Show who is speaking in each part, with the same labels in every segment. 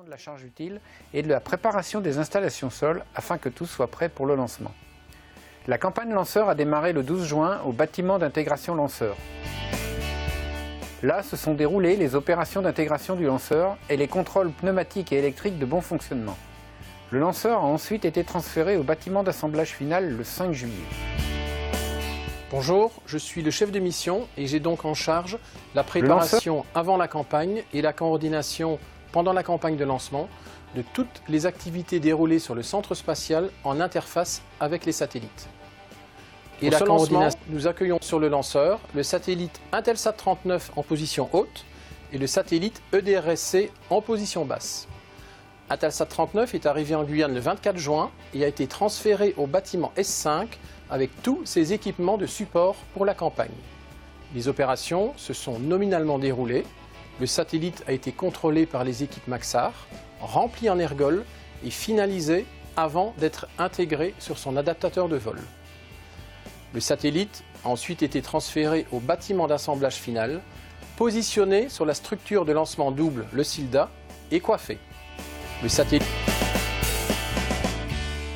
Speaker 1: de la charge utile et de la préparation des installations sol afin que tout soit prêt pour le lancement. La campagne lanceur a démarré le 12 juin au bâtiment d'intégration lanceur. Là se sont déroulées les opérations d'intégration du lanceur et les contrôles pneumatiques et électriques de bon fonctionnement. Le lanceur a ensuite été transféré au bâtiment d'assemblage final le 5 juillet.
Speaker 2: Bonjour, je suis le chef de mission et j'ai donc en charge la préparation avant la campagne et la coordination pendant la campagne de lancement de toutes les activités déroulées sur le centre spatial en interface avec les satellites. Et pour ce lancement, nous accueillons sur le lanceur le satellite Intelsat-39 en position haute et le satellite EDRS-C en position basse. Intelsat-39 est arrivé en Guyane le 24 juin et a été transféré au bâtiment S5 avec tous ses équipements de support pour la campagne. Les opérations se sont nominalement déroulées. Le satellite a été contrôlé par les équipes Maxar, rempli en ergol et finalisé avant d'être intégré sur son adaptateur de vol. Le satellite a ensuite été transféré au bâtiment d'assemblage final, positionné sur la structure de lancement double, le SILDA, et coiffé. Le satellite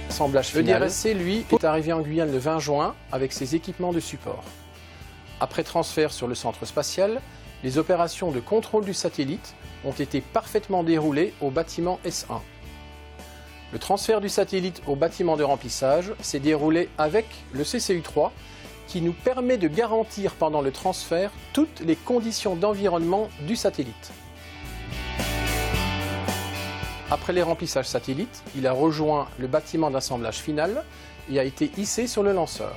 Speaker 2: d'assemblage final, EDRS-C, lui, est arrivé en Guyane le 20 juin avec ses équipements de support. Après transfert sur le centre spatial, les opérations de contrôle du satellite ont été parfaitement déroulées au bâtiment S1. Le transfert du satellite au bâtiment de remplissage s'est déroulé avec le CCU3 qui nous permet de garantir pendant le transfert toutes les conditions d'environnement du satellite. Après les remplissages satellites, il a rejoint le bâtiment d'assemblage final et a été hissé sur le lanceur.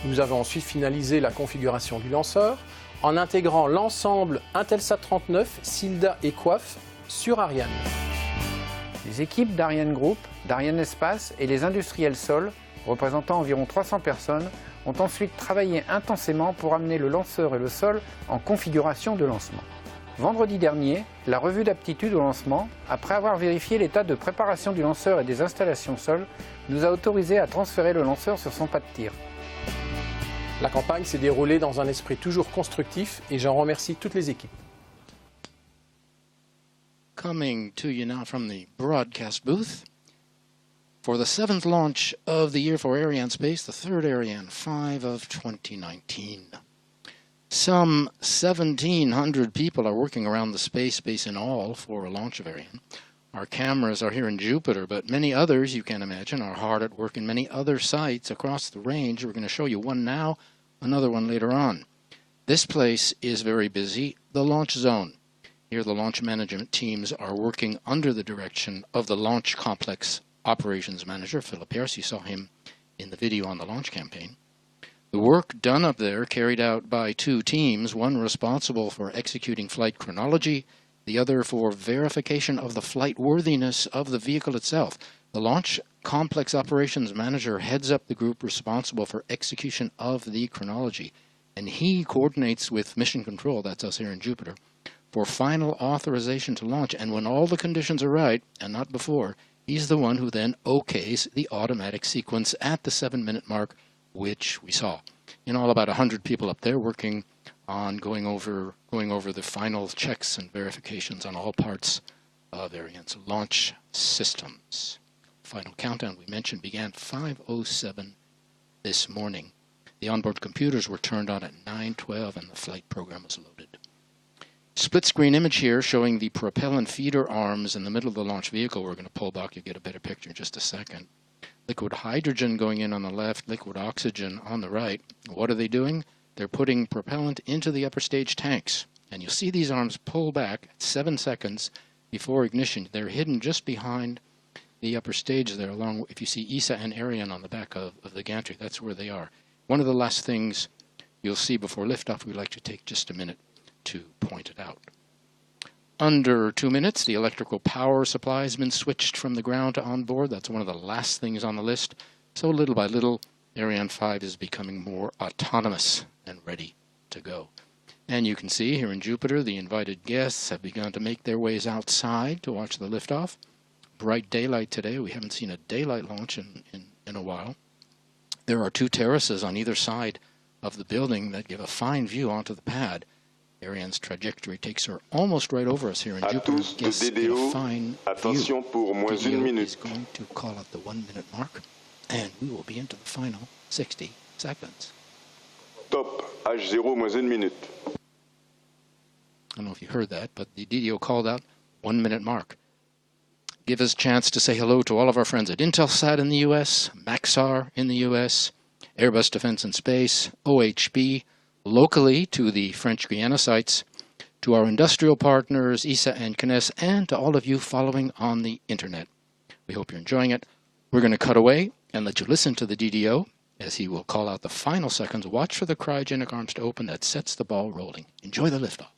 Speaker 2: Nous avons ensuite finalisé la configuration du lanceur en intégrant l'ensemble Intelsat-39, SILDA et coiffe sur Ariane.
Speaker 1: Les équipes d'Ariane Group, d'Arianespace et les industriels sol, représentant environ 300 personnes, ont ensuite travaillé intensément pour amener le lanceur et le sol en configuration de lancement. Vendredi dernier, la revue d'aptitude au lancement, après avoir vérifié l'état de préparation du lanceur et des installations sol, nous a autorisé à transférer le lanceur sur son pas de tir.
Speaker 2: La campagne s'est déroulée dans un esprit toujours constructif et j'en remercie toutes les équipes.
Speaker 3: Coming to you now from the broadcast booth for the 7th launch of the year for Arianespace, the 3rd Ariane 5 of 2019. Some 1,700 people are working around the space base in all for a launch of Ariane. Our cameras are here in Jupiter, but many others, you can imagine, are hard at work in many other sites across the range. We're going to show you one now, another one later on. This place is very busy, the launch zone. Here the launch management teams are working under the direction of the Launch Complex Operations Manager, Philip Pierce. You saw him in the video on the launch campaign. The work done up there carried out by two teams, one responsible for executing flight chronology, the other for verification of the flight worthiness of the vehicle itself. The Launch Complex Operations Manager heads up the group responsible for execution of the chronology, and he coordinates with Mission Control, that's us here in Jupiter, for final authorization to launch. And when all the conditions are right, and not before, he's the one who then okays the automatic sequence at the 7-minute mark, which we saw. In all, about 100 people up there working on going over the final checks and verifications on all parts of Ariane's launch systems. Final countdown, we mentioned, began 5:07 this morning. The onboard computers were turned on at 9:12 and the flight program was loaded. Split screen image here showing the propellant feeder arms in the middle of the launch vehicle. We're going to pull back, you'll get a better picture in just a second. Liquid hydrogen going in on the left, liquid oxygen on the right. What are they doing? They're putting propellant into the upper stage tanks. And you'll see these arms pull back at 7 seconds before ignition. They're hidden just behind the upper stage there, along, if you see ESA and Ariane on the back of the gantry, that's where they are. One of the last things you'll see before liftoff, we'd like to take just a minute to point it out. Under 2 minutes, the electrical power supply has been switched from the ground to onboard. That's one of the last things on the list. So little by little, Ariane 5 is becoming more autonomous and ready to go. And you can see here in Jupiter, the invited guests have begun to make their ways outside to watch the liftoff. Bright daylight today. We haven't seen a daylight launch in a while. There are two terraces on either side of the building that give a fine view onto the pad. Ariane's trajectory takes her almost right over us here in
Speaker 4: À
Speaker 3: Jupiter.
Speaker 4: tous de
Speaker 3: Guess in a
Speaker 4: DDO,
Speaker 3: fine
Speaker 4: attention
Speaker 3: view.
Speaker 4: pour moins
Speaker 3: DDO
Speaker 4: une
Speaker 3: is
Speaker 4: minute.
Speaker 3: going to call out the 1 minute mark, and we will be into the final 60 seconds.
Speaker 4: Top, H0 moins une minute.
Speaker 3: I don't know if you heard that, but the DDO called out 1 minute mark. Give us a chance to say hello to all of our friends at Intelsat in the US, Maxar in the US, Airbus Defence and Space, OHB, locally to the French Guiana sites, to our industrial partners, ESA and CNES, and to all of you following on the internet. We hope you're enjoying it. We're going to cut away and let you listen to the DDO as he will call out the final seconds. Watch for the cryogenic arms to open. That sets the ball rolling. Enjoy the liftoff.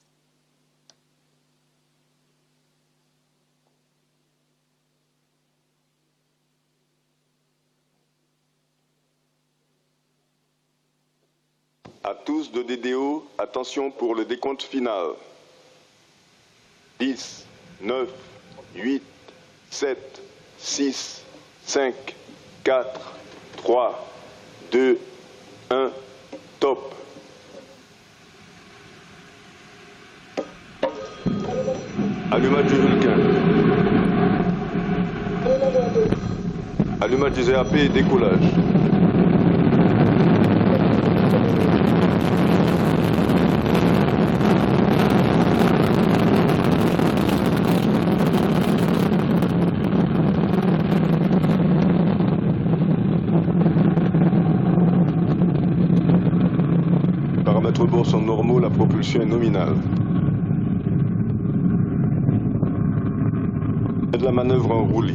Speaker 4: À tous de DDO, attention pour le décompte final. 10, 9, 8, 7, 6, 5, 4, 3, 2, 1, top. Allumage du Vulcain. Allumage des EAP et décollage. Paramètres bord sont normaux, la propulsion est nominale. De la manœuvre en roulis.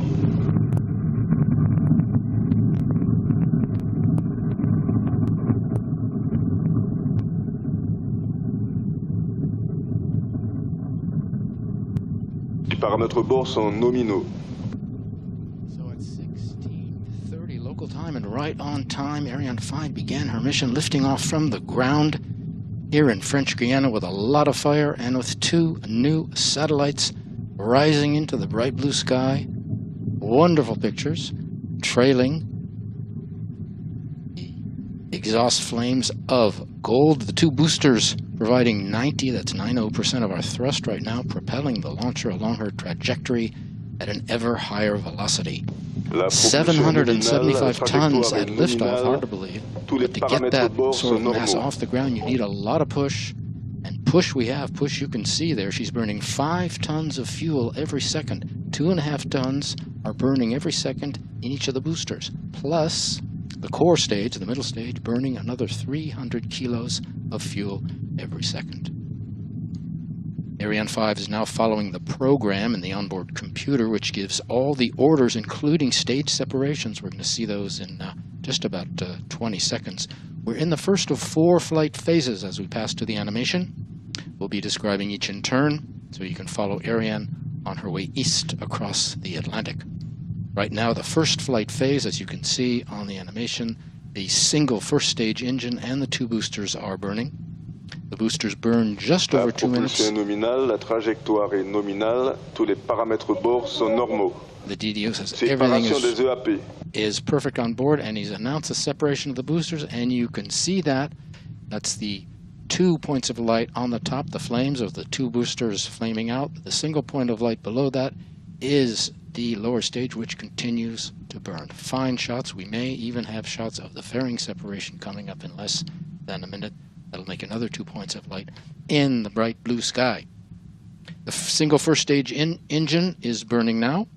Speaker 4: Les paramètres bord sont nominaux.
Speaker 3: So at 16:30 local time and right on time, Ariane 5 began her mission lifting off from the ground here in French Guiana with a lot of fire and with 2 new satellites rising into the bright blue sky. Wonderful pictures trailing the exhaust flames of gold. The 2 boosters providing 90% of our thrust right now, propelling the launcher along her trajectory at an ever higher velocity. 775 tons at liftoff, hard to believe. But to get that sort of mass off the ground, you need a lot of push. And push we have. Push you can see there. She's burning 5 tons of fuel every second. 2.5 tons are burning every second in each of the boosters. Plus, the core stage, the middle stage, burning another 300 kilos of fuel every second. Ariane 5 is now following the program in the onboard computer, which gives all the orders, including stage separations. We're going to see those in just about 20 seconds. We're in the first of 4 flight phases as we pass to the animation. We'll be describing each in turn, so you can follow Ariane on her way east across the Atlantic. Right now, the first flight phase, as you can see on the animation, the single first stage engine and the 2 boosters are burning. The boosters burn just over 2 minutes.
Speaker 4: La propulsion est nominale, la trajectoire est nominale, tous les paramètres bord sont normaux.
Speaker 3: The DDO says everything
Speaker 4: Séparation des EAP.
Speaker 3: is perfect on board, and he's announced the separation of the boosters, and you can see that. That's the 2 points of light on the top, the flames of the 2 boosters flaming out. The single point of light below that is the lower stage, which continues to burn. Fine shots. We may even have shots of the fairing separation coming up in less than a minute. That'll make another 2 points of light in the bright blue sky. The single first stage engine is burning now,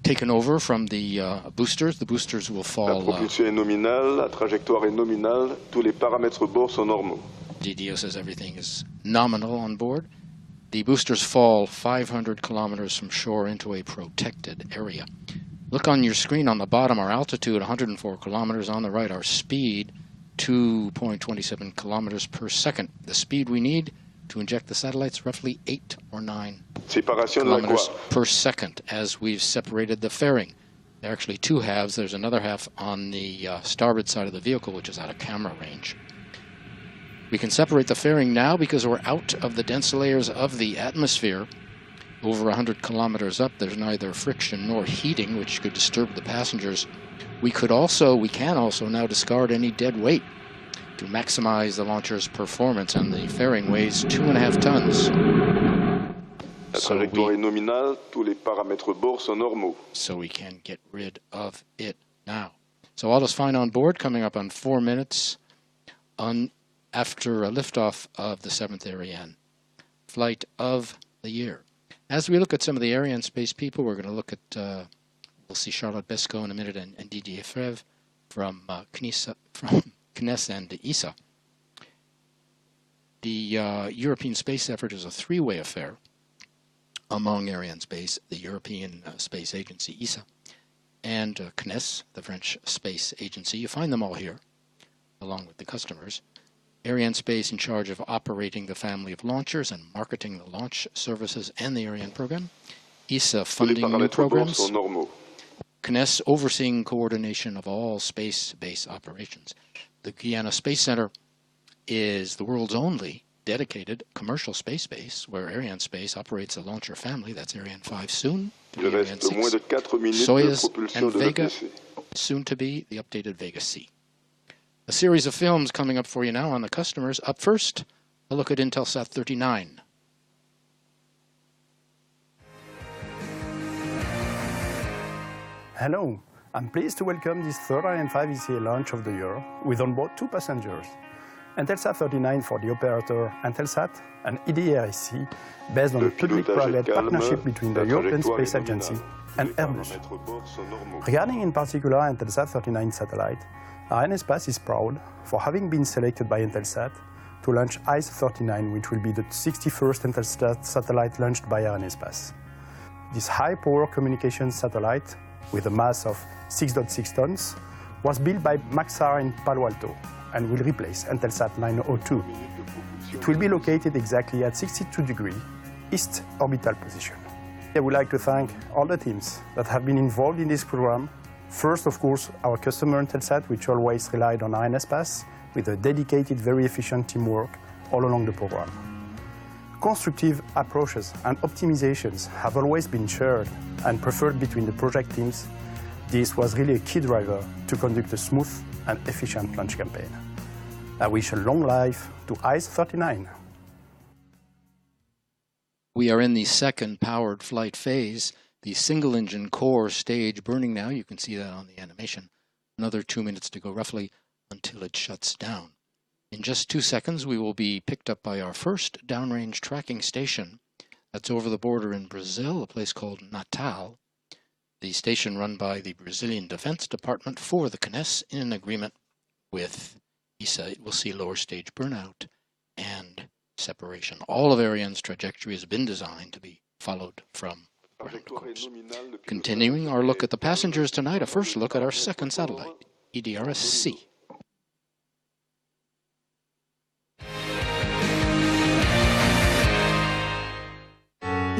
Speaker 3: taken over from the boosters. The boosters will fall.
Speaker 4: La propulsion est nominale, la trajectoire est nominale, tous les paramètres bord sont normaux.
Speaker 3: DDO says everything is nominal on board. The boosters fall 500 kilometers from shore into a protected area. Look on your screen on the bottom, our altitude 104 kilometers, on the right our speed 2.27 kilometers per second. The speed we need to inject the satellites, roughly 8 or 9 kilometers per second, as we've separated the fairing. There are actually 2 halves. There's another half on the starboard side of the vehicle, which is out of camera range. We can separate the fairing now because we're out of the dense layers of the atmosphere. Over 100 kilometers up, there's neither friction nor heating, which could disturb the passengers. We can also now discard any dead weight. to maximize the launcher's performance, and the fairing weighs 2.5 tons.
Speaker 4: La trajectoire est nominale, tous les paramètres bord sont normaux.
Speaker 3: So we can get rid of it now. So all is fine on board, coming up on 4 minutes after a liftoff of the 7th Ariane flight of the year. As we look at some of the Arianespace people, we're going to look at, we'll see Charlotte Besco in a minute and Didier Freve from CNES and ESA. The European space effort is a three-way affair among Arianespace, the European Space Agency, ESA, and CNES, the French Space Agency. You find them all here, along with the customers. Arianespace in charge of operating the family of launchers and marketing the launch services and the Ariane program. ESA funding new programs. CNES overseeing coordination of all space base operations. The Guyana Space Center is the world's only dedicated commercial space base where Arianespace operates a launcher family. That's Ariane 5 soon to be Ariane 6, Soyuz, and Vega, soon to be the updated Vega-C. A series of films coming up for you now on the customers. Up first, a look at Intelsat-39.
Speaker 5: Hello, I'm pleased to welcome this third Ariane 5 ECA launch of the year with on board 2 passengers. Intelsat-39 for the operator Intelsat and EDRS-C based on a public-private partnership between the European Space Agency and Airbus. Regarding in particular Intelsat-39 satellite, Arianespace is proud for having been selected by Intelsat to launch EDRS-C, which will be the 61st Intelsat satellite launched by Arianespace. This high-power communications satellite, with a mass of 6.6 tons, was built by Maxar in Palo Alto and will replace Intelsat 902. It will be located exactly at 62° east orbital position. I would like to thank all the teams that have been involved in this program. First, of course, our customer Intelsat, which always relied on Arianespace with a dedicated, very efficient teamwork all along the program. Constructive approaches and optimizations have always been shared and preferred between the project teams. This was really a key driver to conduct a smooth and efficient launch campaign. I wish a long life to EDRS-C.
Speaker 3: We are in the second powered flight phase, the single-engine core stage burning now. You can see that on the animation. Another 2 minutes to go roughly until it shuts down. In just 2 seconds, we will be picked up by our first downrange tracking station. That's over the border in Brazil, a place called Natal. The station run by the Brazilian Defense Department for the CNES in an agreement with ESA. It will see lower stage burnout and separation. All of Ariane's trajectory has been designed to be followed from ground course. Continuing our look at the passengers tonight, a first look at our second satellite, EDRS-C.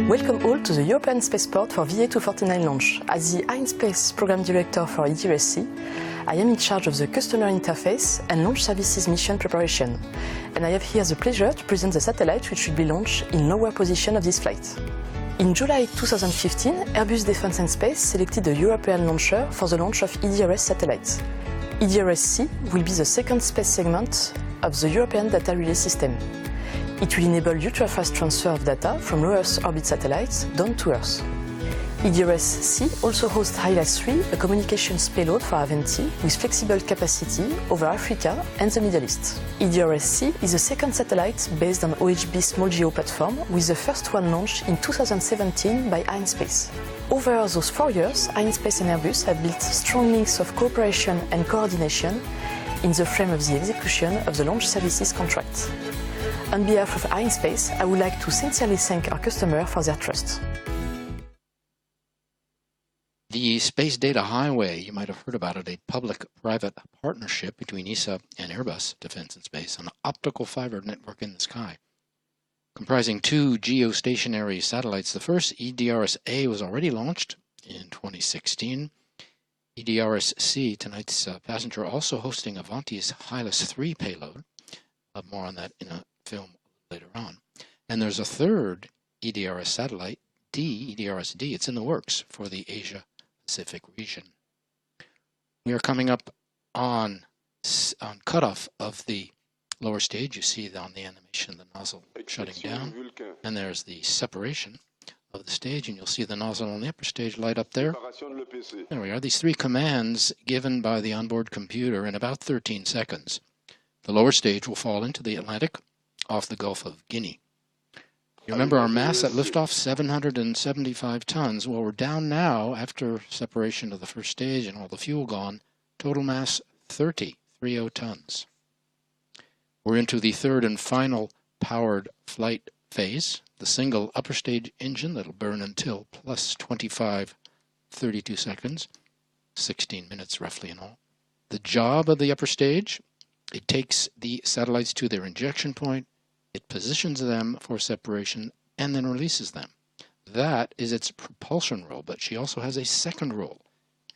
Speaker 6: Welcome all to the European Spaceport for VA249 launch. As the Arianespace Program Director for EDRS-C, I am in charge of the customer interface and launch services mission preparation. And I have here the pleasure to present the satellite which will be launched in lower position of this flight. In July 2015, Airbus Defence and Space selected a European launcher for the launch of EDRS satellites. EDRS-C will be the second space segment of the European Data Relay System. It will enable ultra-fast transfer of data from low Earth orbit satellites down to Earth. EDRS-C also hosts HILAS-3, a communications payload for Aventi with flexible capacity over Africa and the Middle East. EDRS-C is the second satellite based on OHB small GEO platform, with the first one launched in 2017 by Arianespace. Over those 4 years, Arianespace and Airbus have built strong links of cooperation and coordination in the frame of the execution of the launch services contract. On behalf of Arianespace, I would like to sincerely thank our customer for their trust.
Speaker 3: The Space Data Highway, you might have heard about it, a public-private partnership between ESA and Airbus Defence and Space, an optical fiber network in the sky, comprising 2 geostationary satellites. The first, EDRS-A, was already launched in 2016. EDRS-C, tonight's passenger, also hosting Aventi's HILAS-3 payload. I'll have more on that in a film later on. And there's a third EDRS satellite, EDRS-D. It's in the works for the Asia-Pacific region. We are coming up on cutoff of the lower stage. You see on the animation the nozzle shutting down, and there's the separation of the stage, and you'll see the nozzle on the upper stage light up there. There we are. These three commands given by the onboard computer in about 13 seconds. The lower stage will fall into the Atlantic off the Gulf of Guinea. You remember our mass at liftoff, 775 tons. Well, we're down now after separation of the first stage and all the fuel gone. Total mass, 30 tons. We're into the third and final powered flight phase, the single upper stage engine that'll burn until plus 25, 32 seconds, 16 minutes roughly in all. The job of the upper stage, it takes the satellites to their injection point, it positions them for separation, and then releases them. That is its propulsion role, but she also has a second role,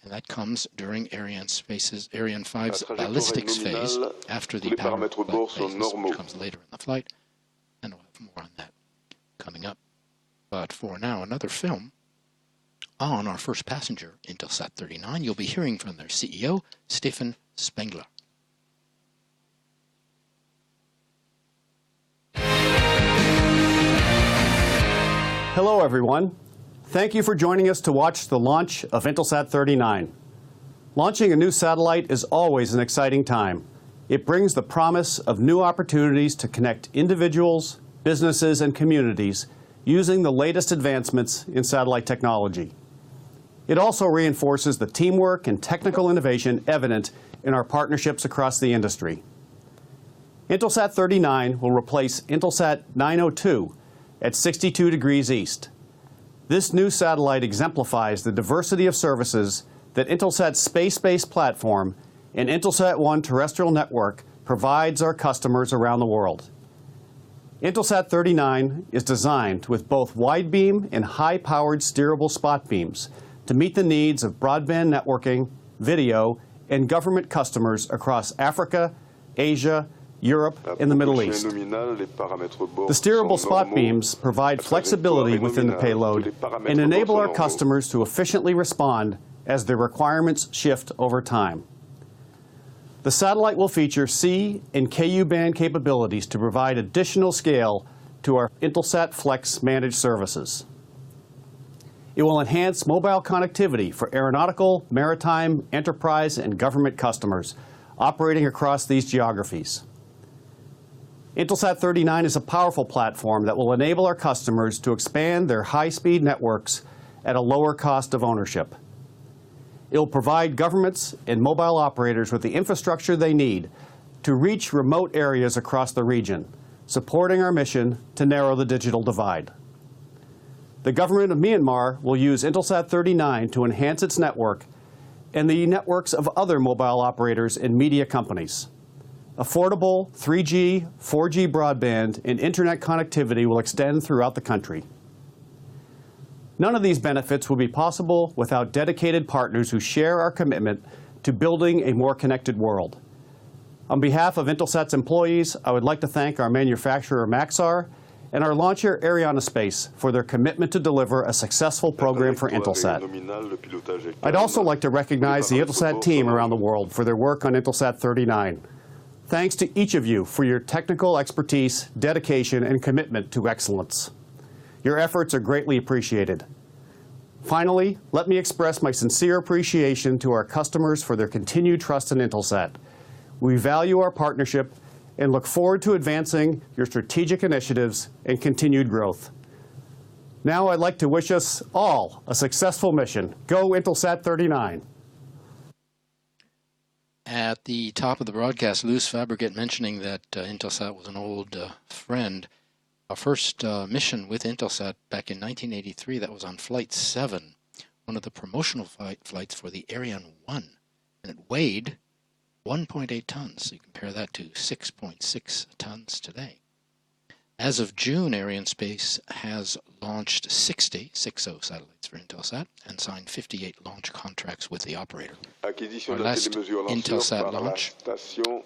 Speaker 3: and that comes during Arianespace's Ariane 5's ballistics phase, after the power flight phases, which comes later in the flight, and we'll have more on that coming up. But for now, another film on our first passenger, Intelsat-39. You'll be hearing from their CEO, Stefan Spengler.
Speaker 7: Hello, everyone. Thank you for joining us to watch the launch of Intelsat-39. Launching a new satellite is always an exciting time. It brings the promise of new opportunities to connect individuals, businesses, and communities using the latest advancements in satellite technology. It also reinforces the teamwork and technical innovation evident in our partnerships across the industry. Intelsat-39 will replace Intelsat 902 at 62 degrees east. This new satellite exemplifies the diversity of services that Intelsat's space-based platform and Intelsat 1 terrestrial network provides our customers around the world. Intelsat 39 is designed with both wide-beam and high-powered steerable spot beams to meet the needs of broadband networking, video, and government customers across Africa, Asia, Europe, and the Middle East. The steerable spot beams provide flexibility within the payload and enable our customers to efficiently respond as their requirements shift over time. The satellite will feature C and Ku band capabilities to provide additional scale to our Intelsat Flex managed services. It will enhance mobile connectivity for aeronautical, maritime, enterprise, and government customers operating across these geographies. Intelsat 39 is a powerful platform that will enable our customers to expand their high-speed networks at a lower cost of ownership. It will provide governments and mobile operators with the infrastructure they need to reach remote areas across the region, supporting our mission to narrow the digital divide. The government of Myanmar will use Intelsat 39 to enhance its network and the networks of other mobile operators and media companies. Affordable 3G, 4G broadband, and internet connectivity will extend throughout the country. None of these benefits would be possible without dedicated partners who share our commitment to building a more connected world. On behalf of Intelsat's employees, I would like to thank our manufacturer Maxar and our launcher Arianespace for their commitment to deliver a successful program for Intelsat. I'd also like to recognize the Intelsat team around the world for their work on Intelsat 39. Thanks to each of you for your technical expertise, dedication, and commitment to excellence. Your efforts are greatly appreciated. Finally, let me express my sincere appreciation to our customers for their continued trust in Intelsat. We value our partnership and look forward to advancing your strategic initiatives and continued growth. Now I'd like to wish us all a successful mission. Go Intelsat 39.
Speaker 3: At the top of the broadcast, Luce Fabricat mentioning that Intelsat was an old friend. Our first mission with Intelsat back in 1983, that was on Flight 7, one of the promotional flights for the Ariane 1. And it weighed 1.8 tons. So you compare that to 6.6 tons today. As of June, Arianespace has launched 60 satellites for Intelsat and signed 58 launch contracts with the operator. Our last Intelsat launch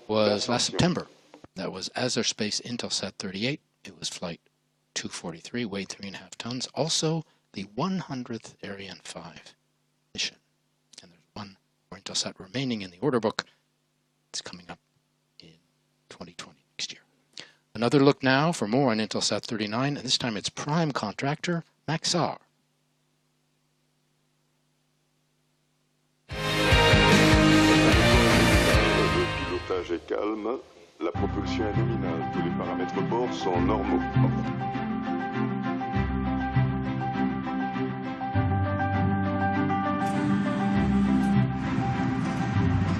Speaker 3: was last September. That was Arianespace Intelsat 38. It was flight 243, weighed 3.5 tons. Also, the 100th Ariane 5 mission. And there's one more Intelsat remaining in the order book. It's coming up in 2020, next year. Another look now for more on Intelsat-39, and this time it's prime contractor Maxar.
Speaker 4: Le pilotage est calme, la propulsion est nominale, tous les paramètres bord sont normaux.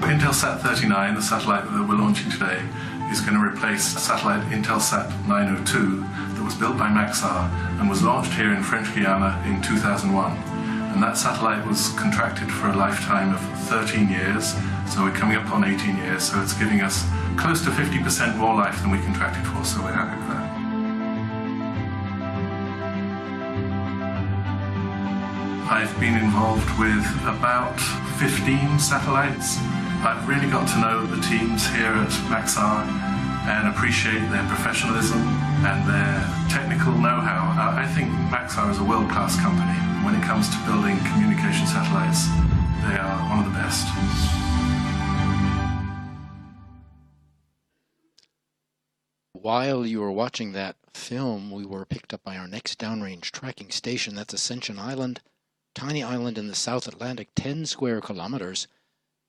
Speaker 8: Intelsat-39, the satellite that we're launching today, is going to replace satellite Intelsat-902 that was built by Maxar and was launched here in French Guiana in 2001. And that satellite was contracted for a lifetime of 13 years, so we're coming up on 18 years, so it's giving us close to 50% more life than we contracted for, so we're happy with that. I've been involved with about 15 satellites. I've really got to know the teams here at Maxar and appreciate their professionalism and their technical know-how. I think Maxar is a world-class company. When it comes to building communication satellites, they are one of the best.
Speaker 3: While you were watching that film, we were picked up by our next downrange tracking station. That's Ascension Island, tiny island in the South Atlantic, 10 square kilometers.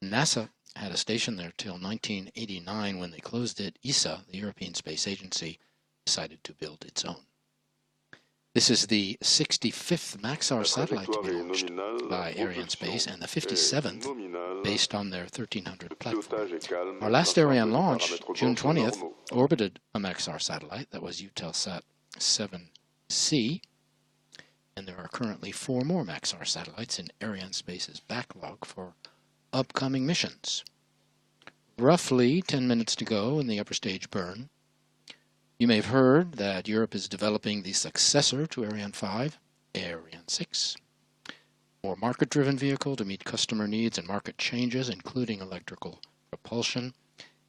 Speaker 3: NASA had a station there till 1989 when they closed it. ESA, the European Space Agency, decided to build its own. This is the 65th Maxar satellite to be launched by Arianespace and the 57th based on their 1300 platform. Our last Ariane launch, June 20th, orbited a Maxar satellite. That was Eutelsat 7C. And there are currently 4 more Maxar satellites in Arianespace's backlog for upcoming missions. Roughly 10 minutes to go in the upper stage burn. You may have heard that Europe is developing the successor to Ariane 5, Ariane 6. More market-driven vehicle to meet customer needs and market changes, including electrical propulsion.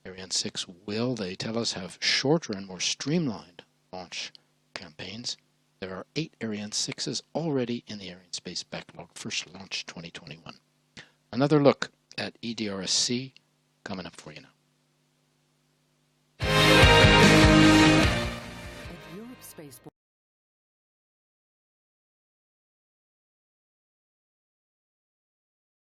Speaker 3: Ariane 6 will, they tell us, have shorter and more streamlined launch campaigns. There are 8 Ariane 6s already in the Arianespace backlog, first launch 2021. Another look at EDRS-C coming up for you now.